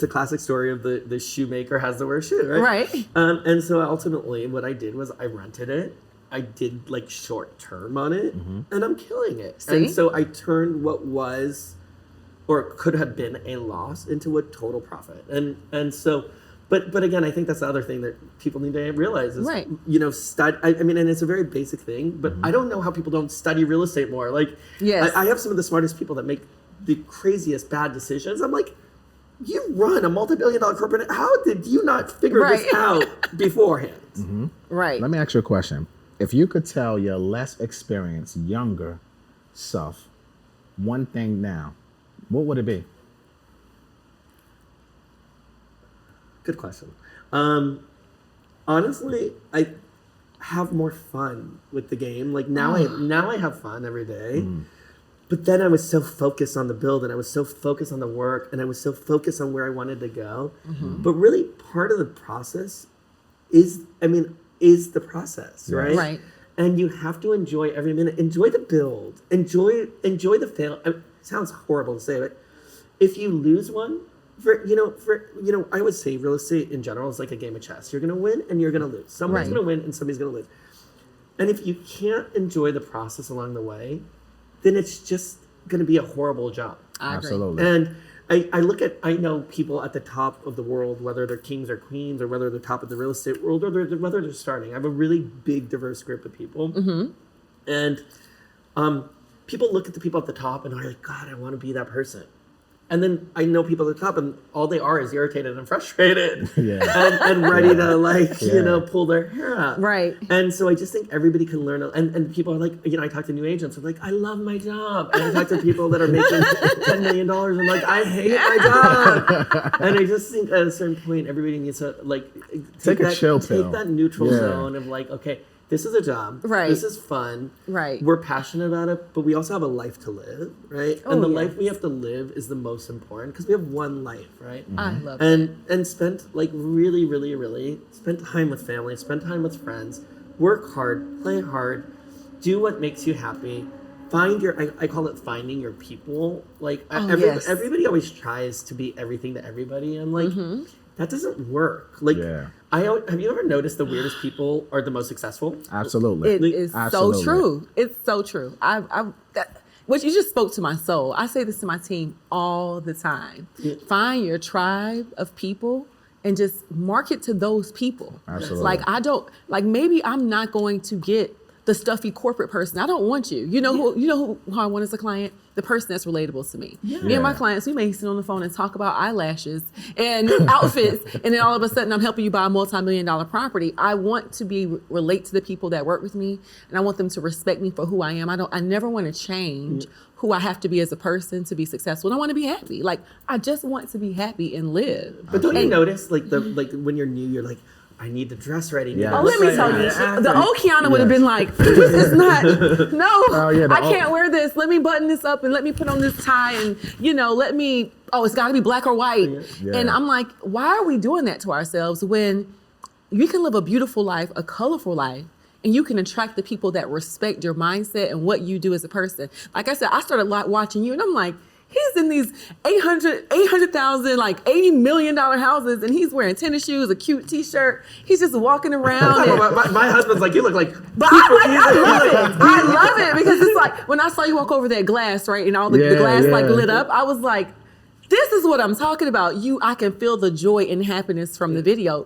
a classic story of the shoemaker has to wear a shoe, right? Right. And so ultimately, what I did was I rented it. I did like short term on it, and I'm killing it. See? And so I turned what was, or could have been, a loss into a total profit. And so. But again, I think that's the other thing that people need to realize is, you know, I mean, and it's a very basic thing, but I don't know how people don't study real estate more. Like, I have some of the smartest people that make the craziest bad decisions. I'm like, you run a multi-billion-dollar corporate. How did you not figure this out beforehand? Right. Let me ask you a question. If you could tell your less experienced, younger self one thing now, what would it be? Good question. Honestly, I have more fun with the game. Like now I have fun every day. But then I was so focused on the build and I was so focused on the work and I was so focused on where I wanted to go. But really part of the process is the process, right? Right. And you have to enjoy every minute. Enjoy the build. Enjoy the fail. It sounds horrible to say, but if you lose one, I would say real estate in general is like a game of chess. You're going to win and you're going to lose. Somebody's going to win and somebody's going to lose. And if you can't enjoy the process along the way, then it's just going to be a horrible job. Absolutely. And I know people at the top of the world, whether they're kings or queens or whether they're top of the real estate world or whether they're starting. I have a really big, diverse group of people. And people look at the people at the top and are like, God, I want to be that person. And then I know people at the top, and all they are is irritated and frustrated, and ready to pull their hair out. Right. And so I just think everybody can learn. And people are like, I talk to new agents. I'm like, I love my job. And I talk to people that are making $10 million. I'm like, I hate my job. And I just think at a certain point, everybody needs to take that neutral zone of like, okay, this is a job. Right. This is fun. Right. We're passionate about it, but we also have a life to live, right? And the life we have to live is the most important because we have one life, right? I love it. And spend really, really, really spend time with family, spend time with friends, work hard, play hard, do what makes you happy. Find I call it finding your people. Everybody always tries to be everything to everybody. I'm like, that doesn't work. Have you ever noticed the weirdest people are the most successful? Absolutely. It is so true. It's so true. What you just spoke to my soul. I say this to my team all the time. Find your tribe of people and just market to those people. Absolutely. Maybe I'm not going to get the stuffy corporate person. I don't want you. You know who I want as a client? The person that's relatable to me. Me and my clients, we may sit on the phone and talk about eyelashes and outfits, and then all of a sudden I'm helping you buy a multi-million-dollar property. I want to relate to the people that work with me, and I want them to respect me for who I am. I never want to change who I have to be as a person to be successful. And I want to be happy. I just want to be happy and live. But don't you notice when you're new, you're like, I need the dress ready. Yeah. Oh, let me tell you, the old Quiana would have been like, this is not, no, I can't wear this. Let me button this up and let me put on this tie and, it's got to be black or white. Yeah. And I'm like, why are we doing that to ourselves when you can live a beautiful life, a colorful life, and you can attract the people that respect your mindset and what you do as a person? Like I said, I started watching you and I'm like, he's in these 800,000, like $80 million houses, and he's wearing tennis shoes, a cute T-shirt. He's just walking around. My husband's like, you look like. But I love it because it's like when I saw you walk over that glass, right, and all the glass like lit up. I was like, this is what I'm talking about. I can feel the joy and happiness from the video.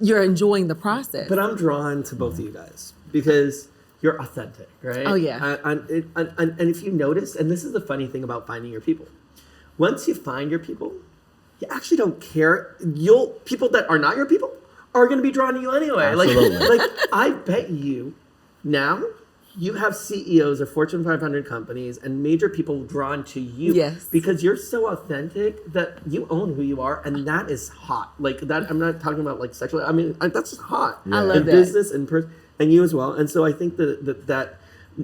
You're enjoying the process. But I'm drawn to both of you guys because you're authentic, right? Oh, yeah. And if you notice, and this is the funny thing about finding your people, once you find your people, you actually don't care. People that are not your people are going to be drawn to you anyway. Absolutely. Like I bet you now you have CEOs of Fortune 500 companies and major people drawn to you. Yes. Because you're so authentic that you own who you are, and that is hot. Like that, I'm not talking about like sexually. I mean, that's just hot. Yeah. I love in that. business and you as well. And so I think that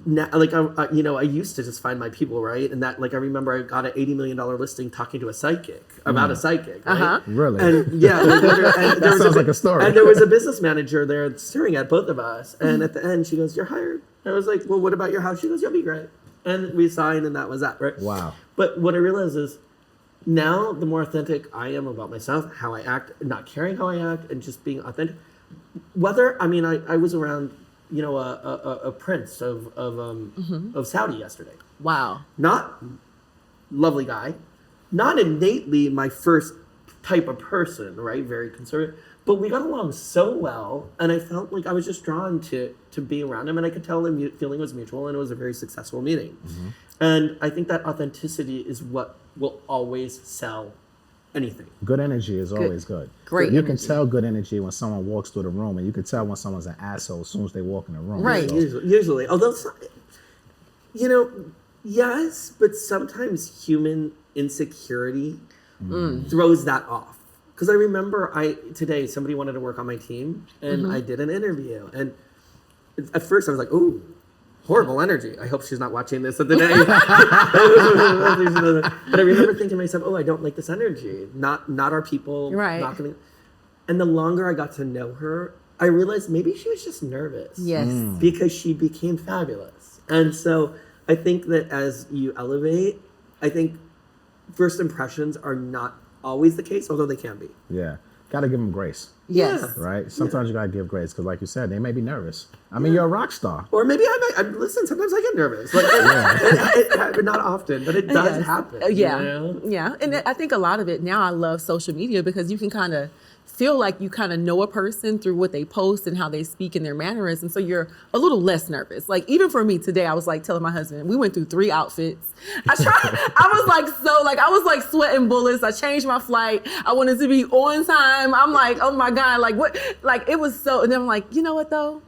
now, like I used to just find my people, right? And that, like, I remember I got an $80 million listing talking to a psychic about a psychic, right? Really? And yeah, that sounds like a story. And there was a business manager there staring at both of us. And at the end, she goes, "You're hired." I was like, "Well, what about your house?" She goes, "You'll be great." And we signed, and that was that, right? Wow. But what I realized is now the more authentic I am about myself, how I act, not caring how I act, and just being authentic. I was around, a prince of Saudi yesterday. Wow. Not lovely guy, not innately my first type of person, right? Very conservative. But we got along so well, and I felt like I was just drawn to be around him, and I could tell the feeling was mutual, and it was a very successful meeting. Mm-hmm. And I think that authenticity is what will always sell anything. Good energy is always good. Great You energy. can tell good energy when someone walks through the room, and you can tell when someone's an asshole as soon as they walk in the room. Right. So, Usually. Although, yes, but sometimes human insecurity throws that off. Because I remember today somebody wanted to work on my team, and I did an interview. And at first I was like, "Ooh, horrible energy. I hope she's not watching this at the day." But I remember thinking to myself, "Oh, I don't like this energy. Not our people." Right. Not gonna... And the longer I got to know her, I realized maybe she was just nervous. Yes. Because she became fabulous. And so I think that as you elevate, I think first impressions are not always the case, although they can be. Yeah. Got to give them grace. Yes. Yeah. Right? Sometimes you got to give grace because, like you said, they may be nervous. I mean, you're a rock star. Or maybe listen, sometimes I get nervous. Like, not often, but it does happen. Yeah. Yeah. And I think a lot of it now, I love social media because you can kind of feel like you kind of know a person through what they post and how they speak and their mannerisms. So you're a little less nervous. Like even for me today, I was like telling my husband, we went through 3 outfits. I was like sweating bullets. I changed my flight. I wanted to be on time. I'm like, oh my God, like what? Like it was so, and then I'm like, you know what though?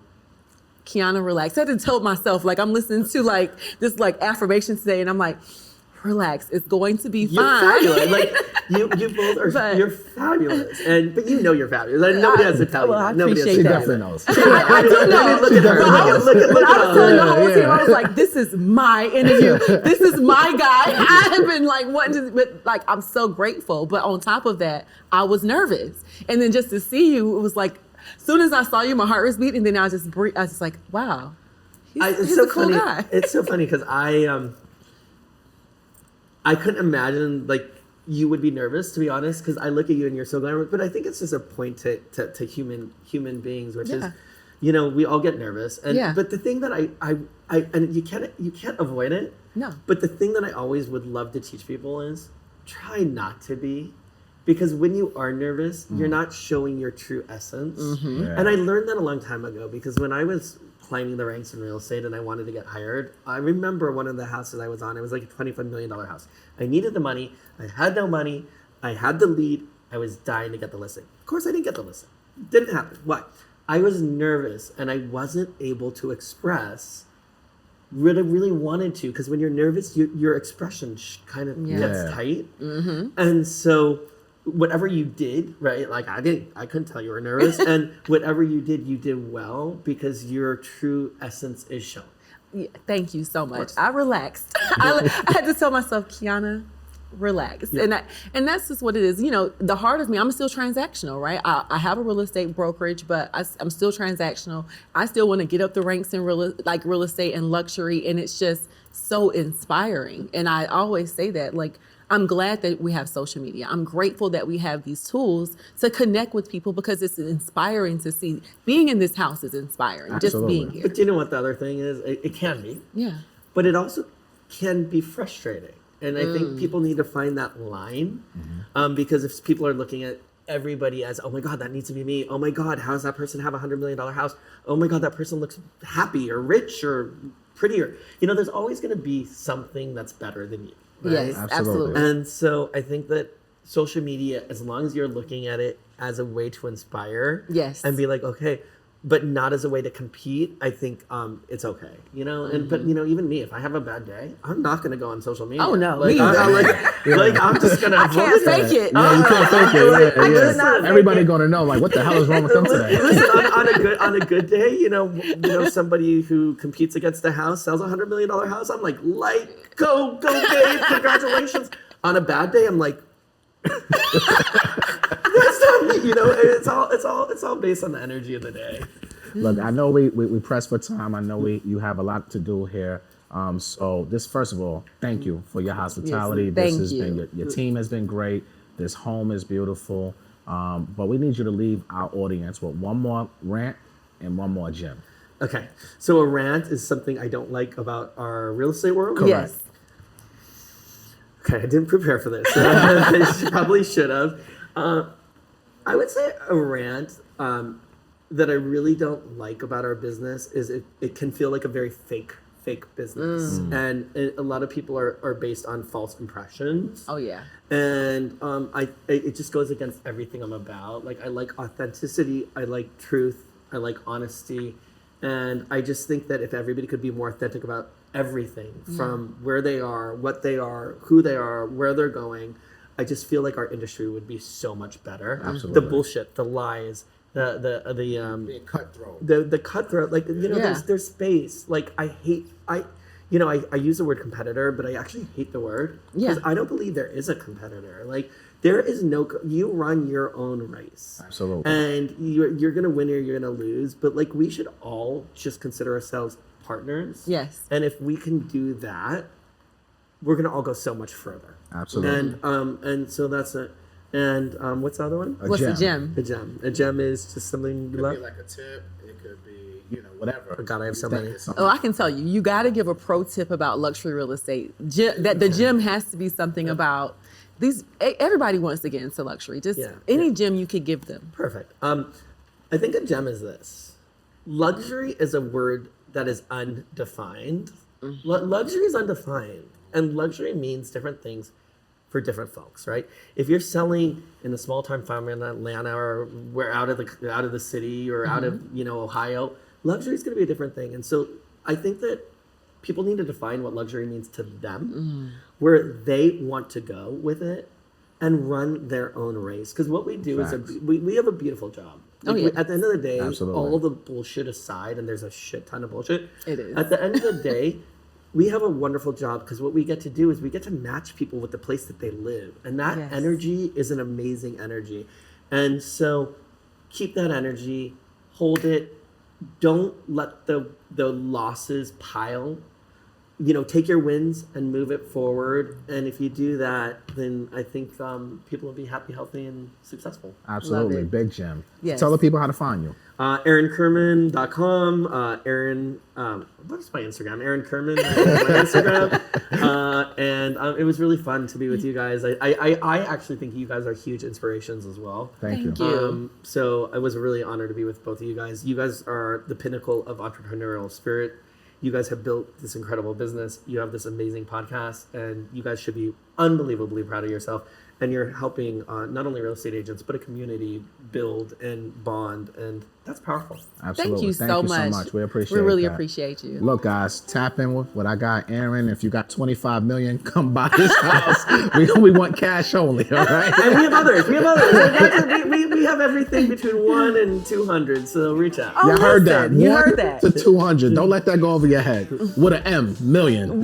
Quiana, relax. I had to tell myself, like I'm listening to like this like affirmation today and I'm like, relax, it's going to be you're fine. Fabulous. Like you both are. You're fabulous, but you know you're fabulous. Like, nobody has to tell you. I Nobody appreciate She that. definitely knows. I do know. Look at her. But I was telling the whole team, Yeah. I was like, this is my interview. This is my guy. I have been like wanting to, but like I'm so grateful. But on top of that, I was nervous, and then just to see you, it was like, as soon as I saw you, my heart was beating. And then I was like, wow, he's so a cool funny. guy. It's so funny because I couldn't imagine like you would be nervous, to be honest, because I look at you and you're so glamorous. But I think it's just a point to human beings, which is, we all get nervous. And but the thing that I and you can't avoid it. No. But the thing that I always would love to teach people is try not to be. Because when you are nervous, you're not showing your true essence. Mm-hmm. Yeah. And I learned that a long time ago because when I was climbing the ranks in real estate and I wanted to get hired, I remember one of the houses I was on, it was like a $25 million house. I needed the money. I had no money. I had the lead. I was dying to get the listing. Of course, I didn't get the listing. Didn't happen. Why? I was nervous and I wasn't able to express what I really wanted to, because when you're nervous, your expression kind of gets tight. Mm-hmm. And so whatever you did, right? Like I couldn't tell you were nervous. And whatever you did well because your true essence is shown. Yeah, thank you so much. I relaxed. I had to tell myself, Quiana, relax. Yeah. And that's just what it is. You know, the heart of me, I'm still transactional, right? I have a real estate brokerage, but I'm still transactional. I still want to get up the ranks in real estate and luxury. And it's just so inspiring. And I always say that, like, I'm glad that we have social media. I'm grateful that we have these tools to connect with people because it's inspiring to see. Being in this house is inspiring, Absolutely. Just being here. But you know what the other thing is? It can be. Yeah. But it also can be frustrating. And I think people need to find that line because if people are looking at everybody as, oh my God, that needs to be me. Oh my God, how does that person have $100 million house? Oh my God, that person looks happy or rich or prettier. You know, there's always going to be something that's better than you. Right? Yes, absolutely. And so I think that social media, as long as you're looking at it as a way to inspire and be like, okay, but not as a way to compete, I think it's okay, you know. And but you know, even me, if I have a bad day, I'm not going to go on social media. Oh no, like, I'm just going to. I can't fake it. Yeah, you can't fake it. Everybody going to know, like, what the hell is wrong with them today? Listen, on a good day, you know, somebody who competes against a house sells $100 million house. I'm like, go, babe, congratulations. On a bad day, I'm like. That's not me, you know. It's all based on the energy of the day. Look, I know we press for time. I know you have a lot to do here. So this, first of all, thank you for your hospitality. Yes, this has been your team has been great. This home is beautiful. But we need you to leave our audience with one more rant and one more gem. Okay, so a rant is something I don't like about our real estate world. Correct. Yes. Okay, I didn't prepare for this. I probably should have. I would say a rant that I really don't like about our business is it can feel like a very fake business. And a lot of people are based on false impressions. Oh, yeah. And it just goes against everything I'm about. Like, I like authenticity. I like truth. I like honesty. And I just think that if everybody could be more authentic about everything from where they are, what they are, who they are, where they're going, I just feel like our industry would be so much better. Absolutely. The bullshit, the lies, being cutthroat. the cutthroat, like, you know, there's space. Like, I use the word competitor, but I actually hate the word because I don't believe there is a competitor. Like, there is you run your own race. Absolutely. And you're going to win or you're going to lose. But like, we should all just consider ourselves partners. Yes. And if we can do that, we're going to all go so much further. Absolutely. And so that's it. And what's the other one? What's the gem? A gem. A gem is just something you love. It could be like a tip. It could be, whatever. Oh God, I have so many. Oh, I can tell you. You got to give a pro tip about luxury real estate. That the gem has to be something about these. Everybody wants to get into luxury. Just any gem you could give them. Perfect. I think a gem is this. Luxury is a word that is undefined. Luxury is undefined, and luxury means different things for different folks, right? If you're selling in a small time farm in Atlanta or we're out of the city or out of Ohio, luxury is going to be a different thing. And so I think that people need to define what luxury means to them, where they want to go with it, and run their own race. Because what we do is we have a beautiful job. Like, at the end of the day, all the bullshit aside, and there's a shit ton of bullshit. It is. At the end of the day, we have a wonderful job because what we get to do is we get to match people with the place that they live. And that energy is an amazing energy. And so keep that energy, hold it. Don't let the losses pile. Take your wins and move it forward. And if you do that, then I think people will be happy, healthy, and successful. Absolutely. Big gem. Yes. Tell the people how to find you. AaronKirman.com. Aaron, what's my Instagram? Aaron Kirman, my Instagram. And it was really fun to be with you guys. I actually think you guys are huge inspirations as well. Thank you. So it was a really honor to be with both of you guys. You guys are the pinnacle of entrepreneurial spirit. You guys have built this incredible business. You have this amazing podcast, and you guys should be unbelievably proud of yourself. and you're helping not only real estate agents but a community build and bond, and that's powerful. Absolutely. Thank you so much. We appreciate it. We really that. appreciate you. Look, guys, tap in with what I got, Aaron. If you got 25 million, come buy this house. we want cash only, all right? And we have others. We have everything between 1 and 200, so reach out. Oh, You heard that. You 1 heard that. to 200. Don't let that go over your head. With an M, million.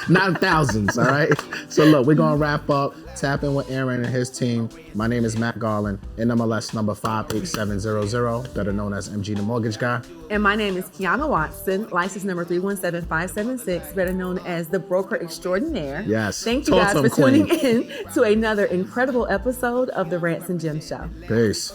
Not thousands, all right? So look, we're going to wrap up. Tap in with Aaron and his team. My name is Matt Garland, NMLS number 58700, better known as MG the Mortgage Guy. And my name is Quiana Watson, license number 317576, better known as the Broker Extraordinaire. Yes. Thank you Talk guys to for 'em, queen. tuning in to another incredible episode of the Rants and Gem Show. Peace.